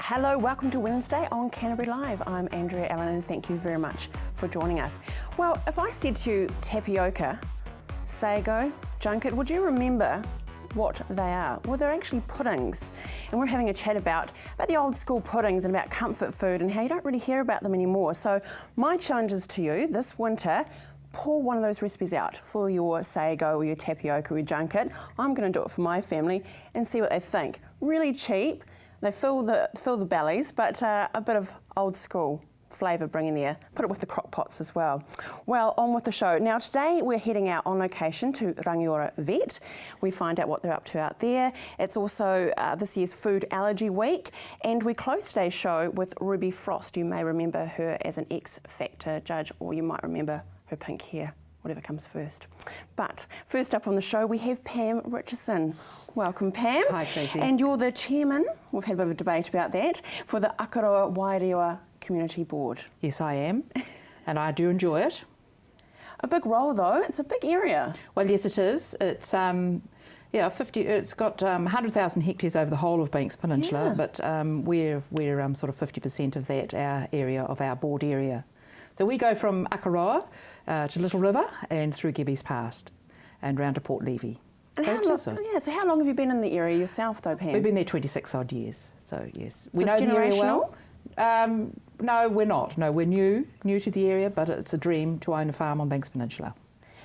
Hello, welcome to Wednesday on Canterbury Live. I'm Andrea Allen and thank you very much for joining us. Well, if I said to you tapioca, sago, junket, would you remember what they are? Well, they're actually puddings, and we're having a chat about the old school puddings and about comfort food and how you don't really hear about them anymore. So my challenge is to you this winter, pour one of those recipes out for your sago or your tapioca or your junket. I'm going to do it for my family and see what they think. Really cheap. They fill the bellies, but a bit of old school flavour bring in there. Put it with the crock pots as well. Well, on with the show. Now today we're heading out on location to Rangiora Vet. We find out what they're up to out there. It's also this year's Food Allergy Week, and we close today's show with Ruby Frost. You may remember her as an X Factor judge, or you might remember her pink hair, whatever comes first. But first up on the show we have Pam Richardson. Welcome, Pam. Hi, Tracy. And you're the chairman, we've had a bit of a debate about that, for the Akaroa Wairewa Community Board. Yes, I am, and I do enjoy it. A big role though, it's a big area. Well, yes, it is. It's it's got 100,000 hectares over the whole of Banks Peninsula, Yeah. but we're sort of 50% of that, our area of our board area. So we go from Akaroa to Little River and through Gebbies Pass and round to Port Levy. And so how long have you been in the area yourself though, Pam? We've been there 26 odd years, so yes. So we know it's the area well. generational? No, we're not. No, we're new to the area, but it's a dream to own a farm on Banks Peninsula.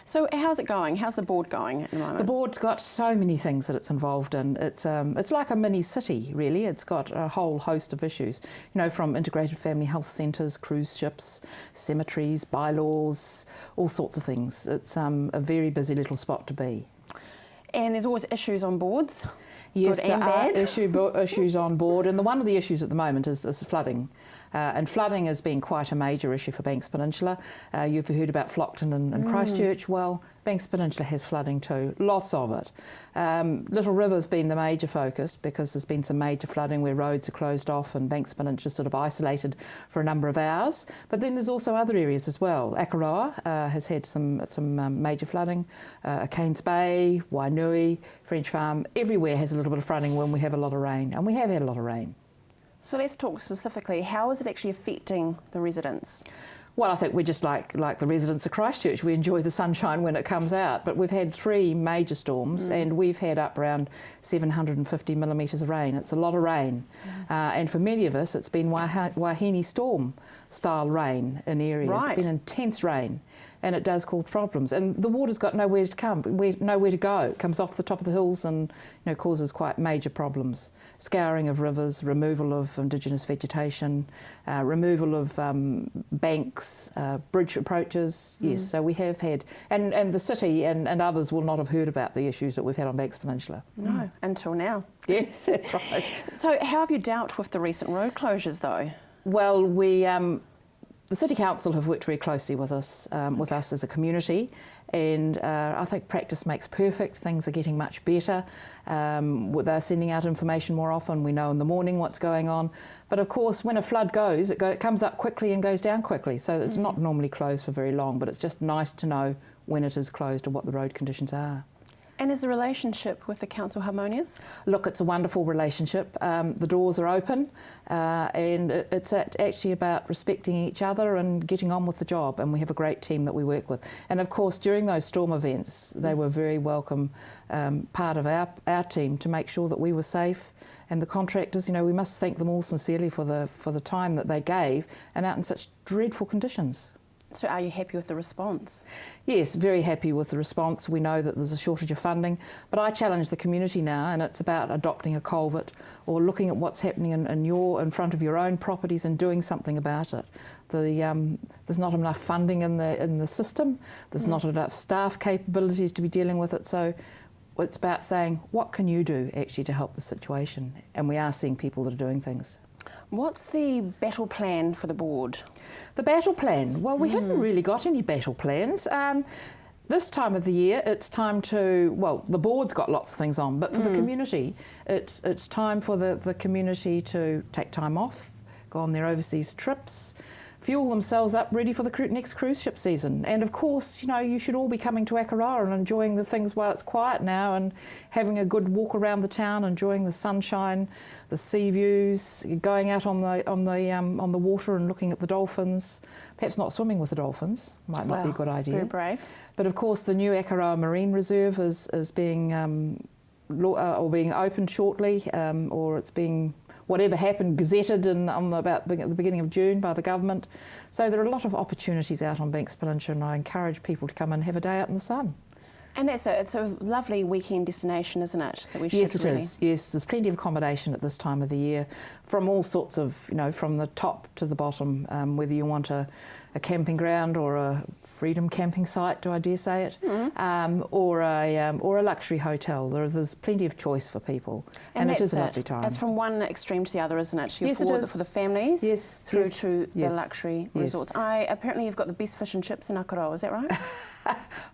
So how's it going? How's the board going at the moment? The board's got so many things that it's involved in. It's like a mini city, really. It's got a whole host of issues, you know, from integrated family health centres, cruise ships, cemeteries, bylaws, all sorts of things. It's a very busy little spot to be. And there's always issues on boards? Yes, good and bad. there are issues on board, and one of the issues at the moment is flooding. And flooding has been quite a major issue for Banks Peninsula. You've heard about Flockton and Christchurch. Well, Banks Peninsula has flooding too, lots of it. Little River's been the major focus because there's been some major flooding where roads are closed off and Banks Peninsula sort of isolated for a number of hours. But then there's also other areas as well. Akaroa has had some major flooding. Cairns Bay, Wainui, French Farm, everywhere has a little bit of flooding when we have a lot of rain, and we have had a lot of rain. So let's talk specifically, how is it actually affecting the residents? Well, I think we're just like the residents of Christchurch. We enjoy the sunshine when it comes out, but we've had 3 major storms and we've had up around 750 millimetres of rain. It's a lot of rain. And for many of us, it's been Wahine storm style rain in areas. Right. It's been intense rain, and it does cause problems. And the water's got nowhere to go. It comes off the top of the hills and causes quite major problems. Scouring of rivers, removal of indigenous vegetation, removal of banks, bridge approaches. Yes, so we have had, and the city and others will not have heard about the issues that we've had on Banks Peninsula. No, until now. Yes, that's right. So how have you dealt with the recent road closures though? Well, the City Council have worked very closely with us as a community, and I think practice makes perfect. Things are getting much better. They're sending out information more often. We know in the morning what's going on. But of course, when a flood goes, it comes up quickly and goes down quickly. So it's not normally closed for very long, but it's just nice to know when it is closed and what the road conditions are. And is the relationship with the council harmonious? Look, it's a wonderful relationship. The doors are open and it's actually about respecting each other and getting on with the job, and we have a great team that we work with. And of course, during those storm events, they were very welcome part of our team to make sure that we were safe. And the contractors, we must thank them all sincerely for the time that they gave and out in such dreadful conditions. So are you happy with the response? Yes, very happy with the response. We know that there's a shortage of funding, but I challenge the community now, and it's about adopting a culvert or looking at what's happening in front of your own properties and doing something about it. There's not enough funding in the system. There's not enough staff capabilities to be dealing with it. So it's about saying, what can you do actually to help the situation? And we are seeing people that are doing things. What's the battle plan for the board? The battle plan? Well, we haven't really got any battle plans. This time of the year, it's time to, well, the board's got lots of things on, but for the community, it's time for the community to take time off, go on their overseas trips, fuel themselves up ready for the next cruise ship season. And of course, you should all be coming to Akaroa and enjoying the things while it's quiet now, and having a good walk around the town, enjoying the sunshine, the sea views, going out on the water and looking at the dolphins. Perhaps not swimming with the dolphins, might not be a good idea. Very brave. But of course, the new Akaroa Marine Reserve is being being opened shortly, or it's being, whatever happened, gazetted at the beginning of June by the government. So there are a lot of opportunities out on Banks Peninsula, and I encourage people to come and have a day out in the sun. And it's a lovely weekend destination, isn't it? That we should Yes, it is. Yes, there's plenty of accommodation at this time of the year, from all sorts of, from the top to the bottom, whether you want a camping ground or a freedom camping site, do I dare say it, or a luxury hotel. There's plenty of choice for people, and it is a lovely time. It's from one extreme to the other, isn't it? Yes, it is. For the families, through to the luxury resorts. Apparently you've got the best fish and chips in Akaroa, is that right?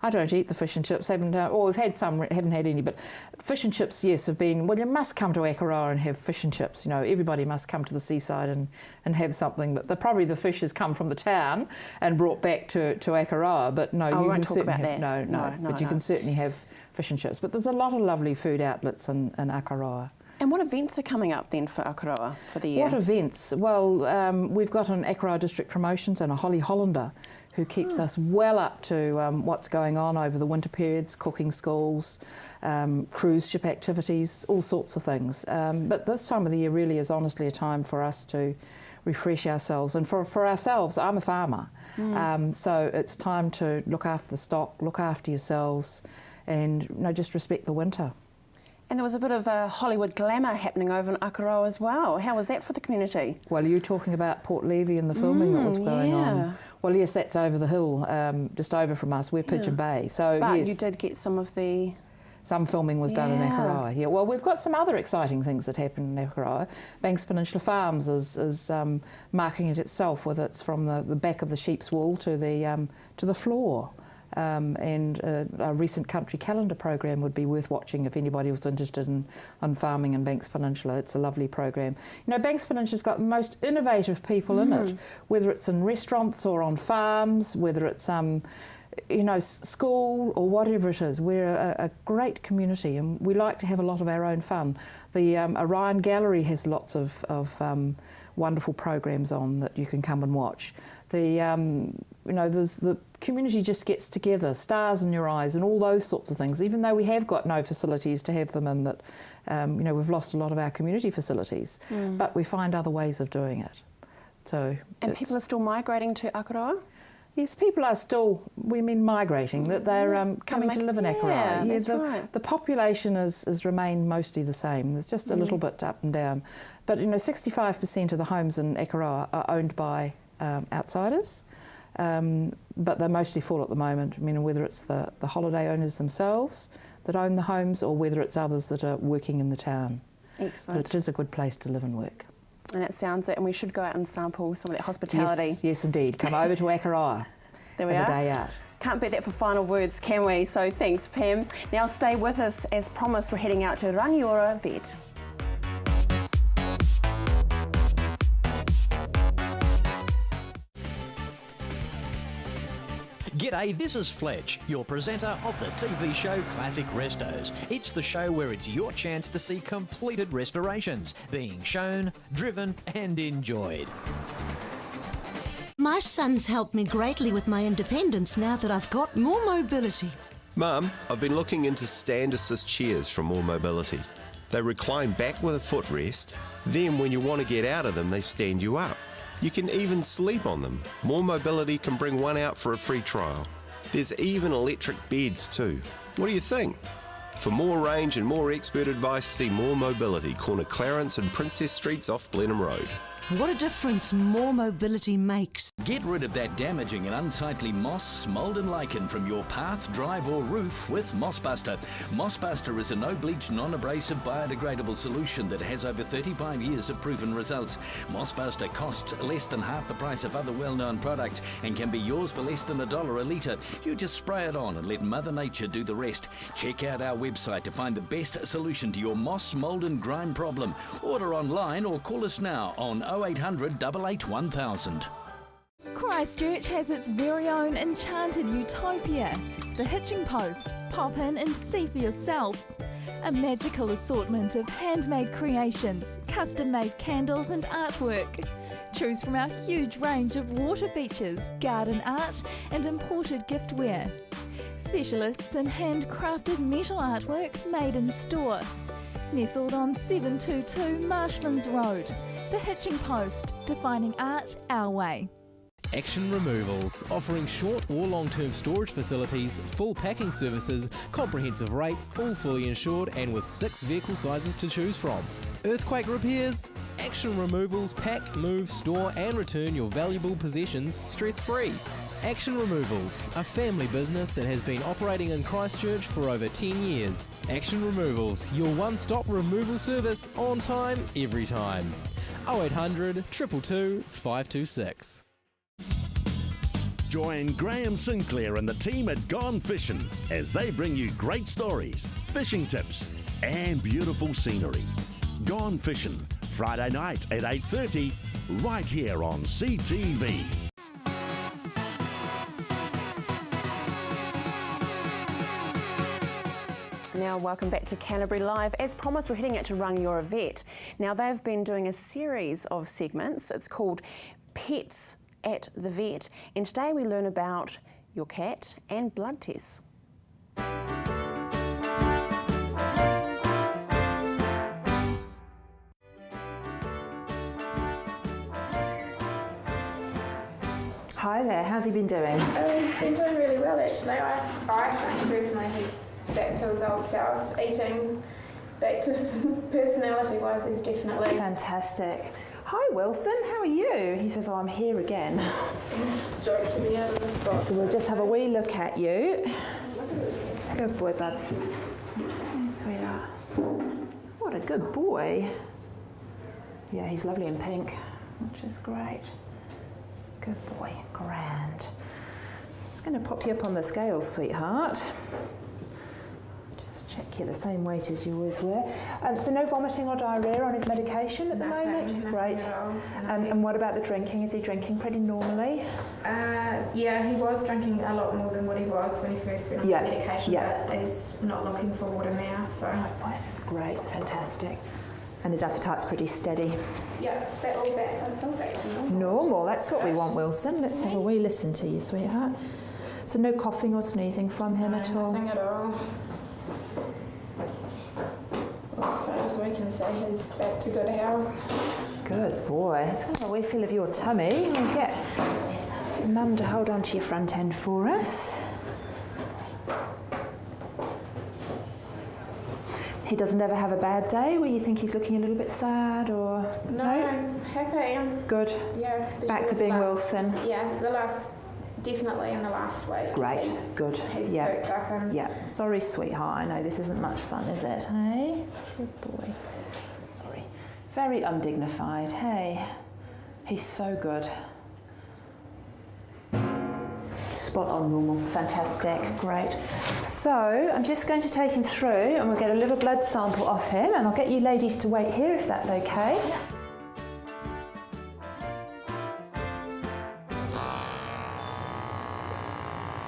I don't eat the fish and chips. We've had some, haven't had any, but fish and chips, yes, have been. Well, you must come to Akaroa and have fish and chips. Everybody must come to the seaside and have something. But probably the fish has come from the town and brought back to Akaroa. But no, you can certainly have no. But you can certainly have fish and chips. But there's a lot of lovely food outlets in Akaroa. And what events are coming up then for Akaroa for the year? What events? Well, we've got an Akaroa District Promotions and a Holly Hollander who keeps us well up to what's going on over the winter periods, cooking schools, cruise ship activities, all sorts of things. But this time of the year really is honestly a time for us to refresh ourselves. And for ourselves, I'm a farmer, so it's time to look after the stock, look after yourselves, and just respect the winter. And there was a bit of Hollywood glamour happening over in Akaroa as well. How was that for the community? Well, you're talking about Port Levy and the filming that was going on. Well, yes, that's over the hill, just over from us. We're Pigeon Bay. So, but yes, you did get some of the... Some filming was done in Akaroa. Yeah, well, we've got some other exciting things that happen in Akaroa. Banks Peninsula Farms is marking it itself, with it's from the back of the sheep's wool to the floor. And a recent country calendar program would be worth watching if anybody was interested in farming in Banks Peninsula. It's a lovely program. Banks Peninsula's got the most innovative people in it, whether it's in restaurants or on farms, whether it's school or whatever it is. We're a great community, and we like to have a lot of our own fun. The Orion Gallery has lots of wonderful programs on that you can come and watch. There's the community just gets together, stars in your eyes and all those sorts of things, even though we have got no facilities to have them in, that we've lost a lot of our community facilities, but we find other ways of doing it. So, and people are still migrating to Akaroa? Yes, people are still, migrating, that they're coming to live in Akaroa. That's right. The population has remained mostly the same. There's just a little bit up and down. But 65% of the homes in Akaroa are owned by outsiders, but they're mostly full at the moment. Whether it's the holiday owners themselves that own the homes, or whether it's others that are working in the town. Excellent. But it is a good place to live and work. And it sounds it, and we should go out and sample some of that hospitality. Yes, indeed. Come over to Akaroa. There we have are. A day out. Can't beat that for final words, can we? So thanks, Pam. Now stay with us. As promised, we're heading out to Rangiora Vet. G'day, this is Fletch, your presenter of the TV show Classic Restos. It's the show where it's your chance to see completed restorations being shown, driven and enjoyed. My son's helped me greatly with my independence now that I've got more mobility. Mum, I've been looking into stand assist chairs from More Mobility. They recline back with a footrest, then when you want to get out of them, they stand you up. You can even sleep on them. More Mobility can bring one out for a free trial. There's even electric beds too. What do you think? For more range and more expert advice, see More Mobility, corner Clarence and Princess Streets off Blenheim Road. What a difference more mobility makes. Get rid of that damaging and unsightly moss, mould and lichen from your path, drive or roof with Mossbuster. Mossbuster is a no-bleach, non-abrasive, biodegradable solution that has over 35 years of proven results. Mossbuster costs less than half the price of other well-known products and can be yours for less than $1 a litre. You just spray it on and let Mother Nature do the rest. Check out our website to find the best solution to your moss, mould and grime problem. Order online or call us now on 0800 88 1000. Christchurch has its very own enchanted utopia, the Hitching Post. Pop in and see for yourself. A magical assortment of handmade creations, custom-made candles and artwork. Choose from our huge range of water features, garden art and imported giftware. Specialists in handcrafted metal artwork made in store. Nestled on 722 Marshlands Road. The Hitching Post, defining art our way. Action Removals, offering short or long-term storage facilities, full packing services, comprehensive rates, all fully insured and with 6 vehicle sizes to choose from. Earthquake repairs? Action Removals pack, move, store and return your valuable possessions stress-free. Action Removals, a family business that has been operating in Christchurch for over 10 years. Action Removals, your one-stop removal service on time, every time. 0800 222 526. Join Graham Sinclair and the team at Gone Fishing as they bring you great stories, fishing tips and beautiful scenery. Gone Fishing, Friday night at 8:30, right here on CTV. Now, welcome back to Canterbury Live. As promised, we're heading out to Rangiora Vet. Now, they've been doing a series of segments. It's called Pets at the Vet. And today we learn about your cat and blood tests. Hi there, how's he been doing? He's been doing really well actually. I think personally he's back to his old self, eating, back to his personality-wise, he's definitely... Fantastic. Hi Wilson, how are you? He says, oh, I'm here again. He's a joke to be out of the spot. So we'll just have a wee look at you. Good boy, bud. Hey, sweetheart. What a good boy. Yeah, he's lovely in pink, which is great. Good boy, grand. Just going to pop you up on the scales, sweetheart. Just check you're the same weight as you always were. So no vomiting or diarrhea on his medication at the moment? Great. And what about the drinking? Is he drinking pretty normally? Yeah, he was drinking a lot more than what he was when he first went on the medication, but he's not looking for water now, so... Great, fantastic. And his appetite's pretty steady. Yeah, they're all back to normal. Normal, that's what we want, Wilson. Let's have a wee listen to you, sweetheart. So no coughing or sneezing from him at all? Nothing at all. Well, as far as we can see, he's back to good health. Good boy. Let's have a wee feel of your tummy. We'll get Mum to hold on to your front end for us. He doesn't ever have a bad day where you think he's looking a little bit sad or... No, I'm happy. Good. Yeah, back to being Wilson. Yeah, definitely in the last week. Great, good. He's perked up and... Yeah, sorry sweetheart, I know this isn't much fun, is it? Hey, good boy. Sorry. Very undignified, hey. He's so good. Spot on normal, fantastic, great. So I'm just going to take him through and we'll get a little blood sample off him and I'll get you ladies to wait here if that's okay. Yeah.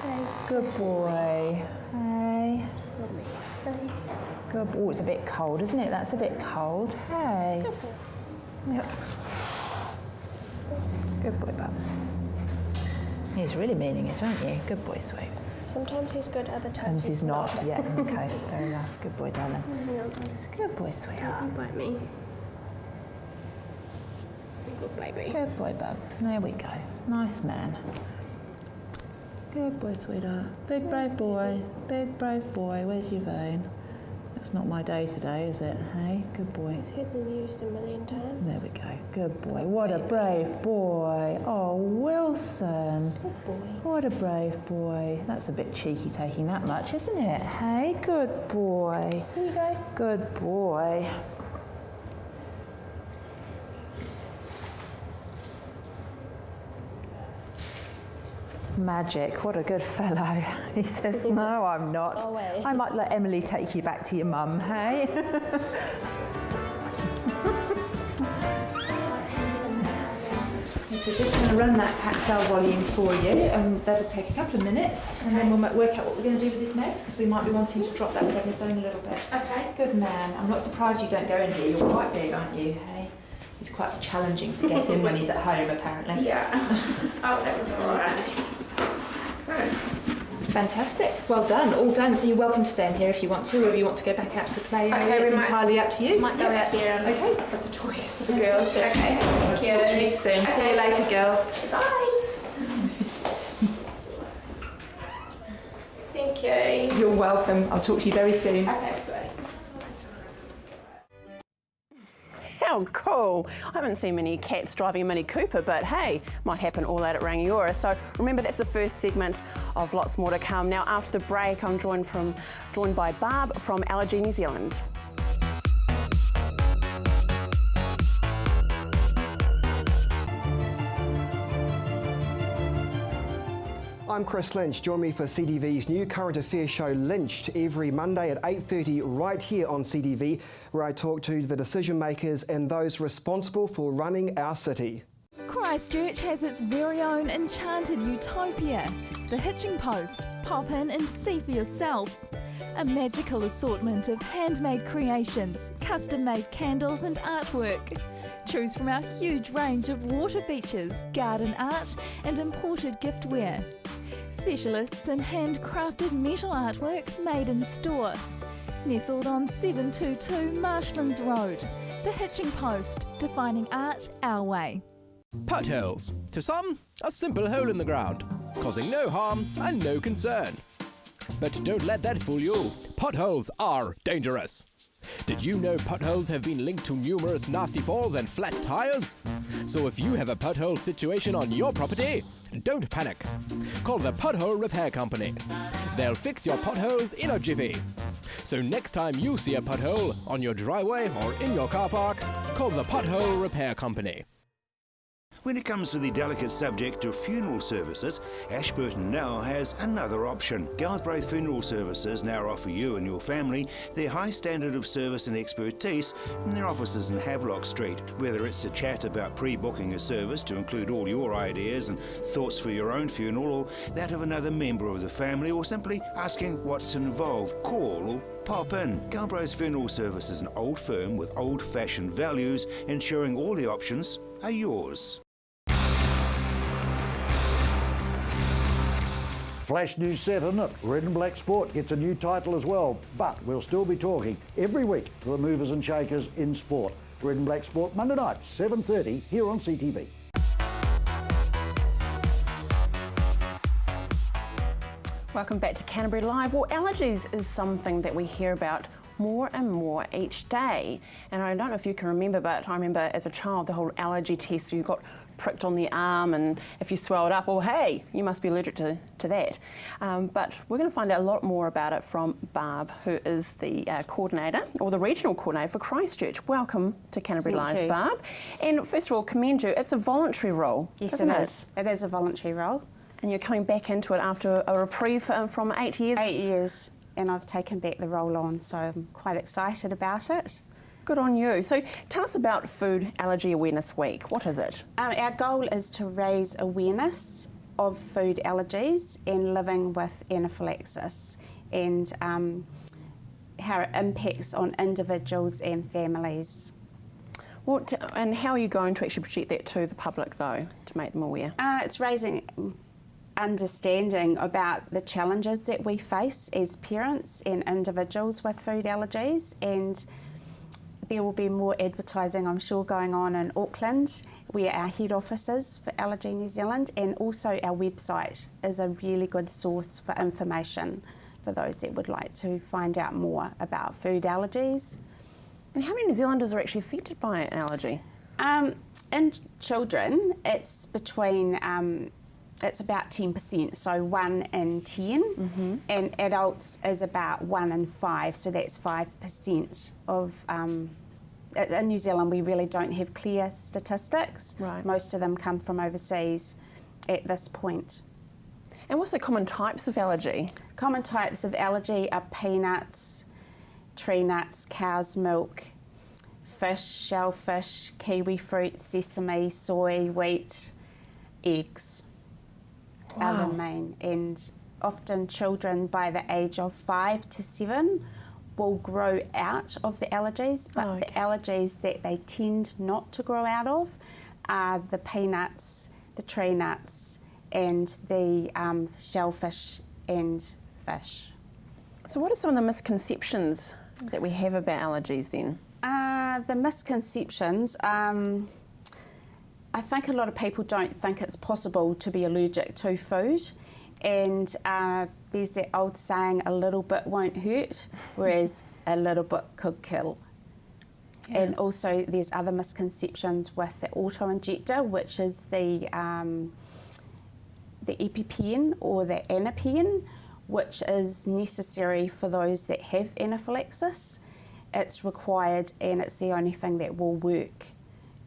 Hey, good boy. Hey. Good boy. Oh, it's a bit cold, isn't it? That's a bit cold. Hey. Yep. Good boy, bub. He's really meaning it, aren't you? Good boy, sweet. Sometimes he's good, other times he's not. Yeah, okay, fair enough. Good boy, darling. Good boy, sweetheart. Don't bite me. Good baby. Good boy, bub. There we go. Nice man. Good boy, sweetheart. Big brave boy. Big brave boy. Where's your vein? It's not my day today, is it? Hey, good boy. He's had them used a million times. There we go. Good boy. What a brave boy. Oh, Wilson. Good boy. What a brave boy. That's a bit cheeky taking that much, isn't it? Hey, good boy. Here you go. Good boy. Magic, what a good fellow. He says, no, I'm not. Go away. I might let Emily take you back to your mum, hey? So just going to run that Pactel volume for you, and that'll take a couple of minutes, and then we'll work out what we're going to do with this meds, because we might be wanting to drop that prednisone a little bit. Okay. Good man. I'm not surprised you don't go in here. You're quite big, aren't you? Hey, he's quite challenging to get in when he's at home, apparently. Yeah. Oh, that was all right. So. Fantastic. Well done. All done. So you're welcome to stay in here if you want to, or if you want to go back out to the play area. It's entirely up to you. Might go out there and put the toys for the girls. Okay. Thank you. Talk to you soon. See you later, girls. Bye. Thank you. You're welcome. I'll talk to you very soon. Okay, sweet. How cool. I haven't seen many cats driving a Mini Cooper, but hey, might happen all out at Rangiora. So remember, that's the first segment of lots more to come. Now, after the break, I'm joined by Barb from Allergy New Zealand. I'm Chris Lynch. Join me for CTV's new current affairs show Lynched every Monday at 8:30 right here on CTV, where I talk to the decision makers and those responsible for running our city. Christchurch has its very own enchanted utopia, the Hitching Post. Pop in and see for yourself. A magical assortment of handmade creations, custom-made candles and artwork. Choose from our huge range of water features, garden art and imported giftware. Specialists in handcrafted metal artwork made in store. Nestled on 722 Marshlands Road. The Hitching Post, defining art our way. Potholes. To some, a simple hole in the ground, causing no harm and no concern. But don't let that fool you. Potholes are dangerous. Did you know potholes have been linked to numerous nasty falls and flat tires? So if you have a pothole situation on your property, don't panic. Call the Pothole Repair Company. They'll fix your potholes in a jiffy. So next time you see a pothole on your driveway or in your car park, call the Pothole Repair Company. When it comes to the delicate subject of funeral services, Ashburton now has another option. Galbraith Funeral Services now offer you and your family their high standard of service and expertise in their offices in Havelock Street. Whether it's to chat about pre-booking a service to include all your ideas and thoughts for your own funeral, or that of another member of the family, or simply asking what's involved, call or pop in. Galbraith Funeral Service is an old firm with old-fashioned values, ensuring all the options are yours. Flash news set, isn't it? Red and Black Sport gets a new title as well, but we'll still be talking every week to the movers and shakers in sport. Red and Black Sport, Monday night, 7:30, here on CTV. Welcome back to Canterbury Live. Well, allergies is something that we hear about more and more each day. And I don't know if you can remember, but I remember as a child the whole allergy test, you got pricked on the arm, and if you swelled up, well, hey, you must be allergic to that. But we're going to find out a lot more about it from Barb, who is the coordinator, or the regional coordinator for Christchurch. Welcome to Canterbury Live, Barb. And first of all, commend you. It's a voluntary role, isn't it? Yes, it is a voluntary role. And you're coming back into it after a reprieve from 8 years? 8 years, and I've taken back the role on, so I'm quite excited about it. Good on you. So tell us about Food Allergy Awareness Week. What is it? Our goal is to raise awareness of food allergies and living with anaphylaxis, and how it impacts on individuals and families. And how are you going to actually project that to the public, though, to make them aware? It's raising understanding about the challenges that we face as parents and individuals with food allergies, and there will be more advertising, I'm sure, going on in Auckland, where our head office is for Allergy New Zealand, and also our website is a really good source for information for those that would like to find out more about food allergies. And how many New Zealanders are actually affected by an allergy? In children, it's between it's about 10%, so 1 in 10, and adults is about 1 in 5, so that's 5% of. In New Zealand, we really don't have clear statistics. Right. Most of them come from overseas at this point. And what's the common types of allergy? Common types of allergy are peanuts, tree nuts, cow's milk, fish, shellfish, kiwi fruit, sesame, soy, wheat, eggs are the main, and often children by the age of 5 to 7 will grow out of the allergies, but the allergies that they tend not to grow out of are the peanuts, the tree nuts, and the shellfish and fish. So what are some of the misconceptions that we have about allergies then? The misconceptions, I think a lot of people don't think it's possible to be allergic to food, and there's that old saying, a little bit won't hurt, whereas a little bit could kill. Yeah. And also there's other misconceptions with the auto-injector, which is the EpiPen or the Anapen, which is necessary for those that have anaphylaxis. It's required, and it's the only thing that will work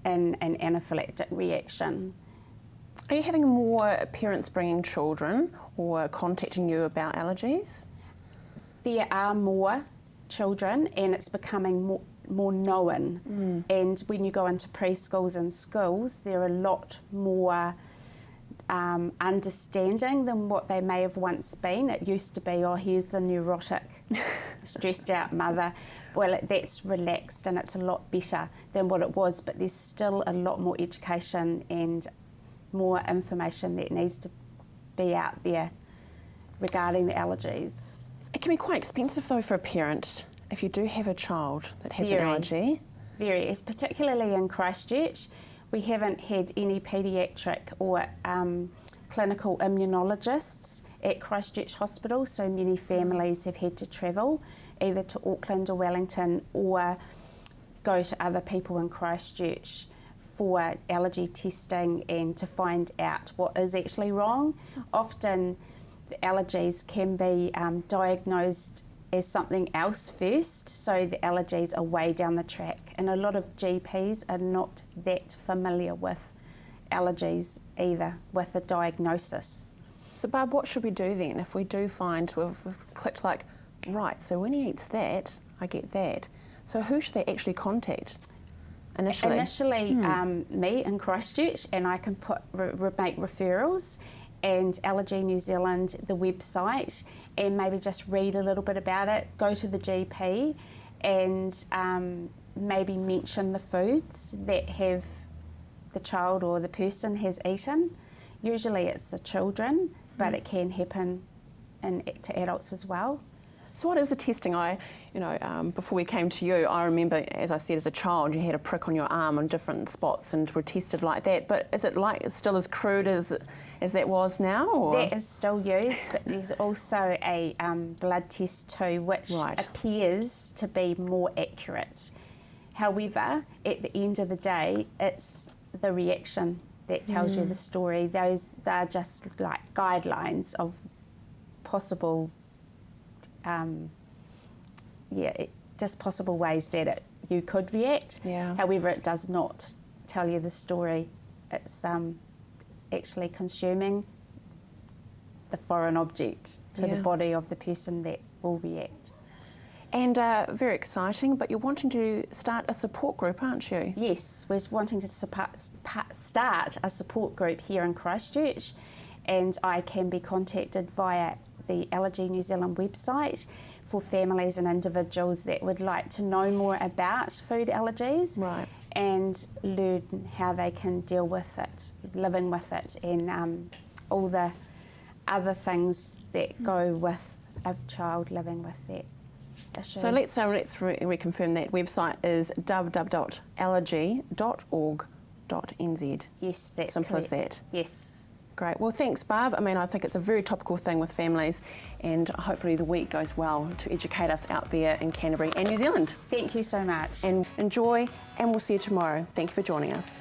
in an anaphylactic reaction. Are you having more parents bringing children or contacting you about allergies? There are more children, and it's becoming more known. And when you go into preschools and schools, they're a lot more understanding than what they may have once been. It used to be, oh, here's a neurotic, stressed out mother. Well, that's relaxed, and it's a lot better than what it was, but there's still a lot more education and more information that needs to be out there regarding the allergies. It can be quite expensive though for a parent if you do have a child that has an allergy. Very, particularly in Christchurch. We haven't had any paediatric or clinical immunologists at Christchurch Hospital, so many families have had to travel either to Auckland or Wellington or go to other people in Christchurch for allergy testing and to find out what is actually wrong. Often the allergies can be diagnosed as something else first, so the allergies are way down the track, and a lot of GPs are not that familiar with allergies either, with the diagnosis. So Barb, what should we do then if we do find we've clicked like, right, so when he eats that, I get that. So who should they actually contact initially? Initially, me in Christchurch, and I can make referrals, and Allergy New Zealand, the website, and maybe just read a little bit about it, go to the GP and maybe mention the foods that have the child or the person has eaten. Usually it's the children, but it can happen to adults as well. So what is the testing? Before we came to you, I remember, as I said, as a child, you had a prick on your arm on different spots and were tested like that. But is it still as crude as that was now? Or? That is still used, but there's also a blood test too, which appears to be more accurate. However, at the end of the day, it's the reaction that tells you the story. They're just like guidelines of possible just possible ways that you could react. Yeah. However, it does not tell you the story. It's actually consuming the foreign object to the body of the person that will react. And very exciting, but you're wanting to start a support group, aren't you? Yes, we're wanting to start a support group here in Christchurch, and I can be contacted via the Allergy New Zealand website for families and individuals that would like to know more about food allergies and learn how they can deal with it, living with it, and all the other things that go with a child living with that issue. So let's reconfirm that website is www.allergy.org.nz. Yes, that's simple correct. as that. Yes. Great. Well, thanks, Barb. I mean, I think it's a very topical thing with families, and hopefully the week goes well to educate us out there in Canterbury and New Zealand. Thank you so much. And enjoy, and we'll see you tomorrow. Thank you for joining us.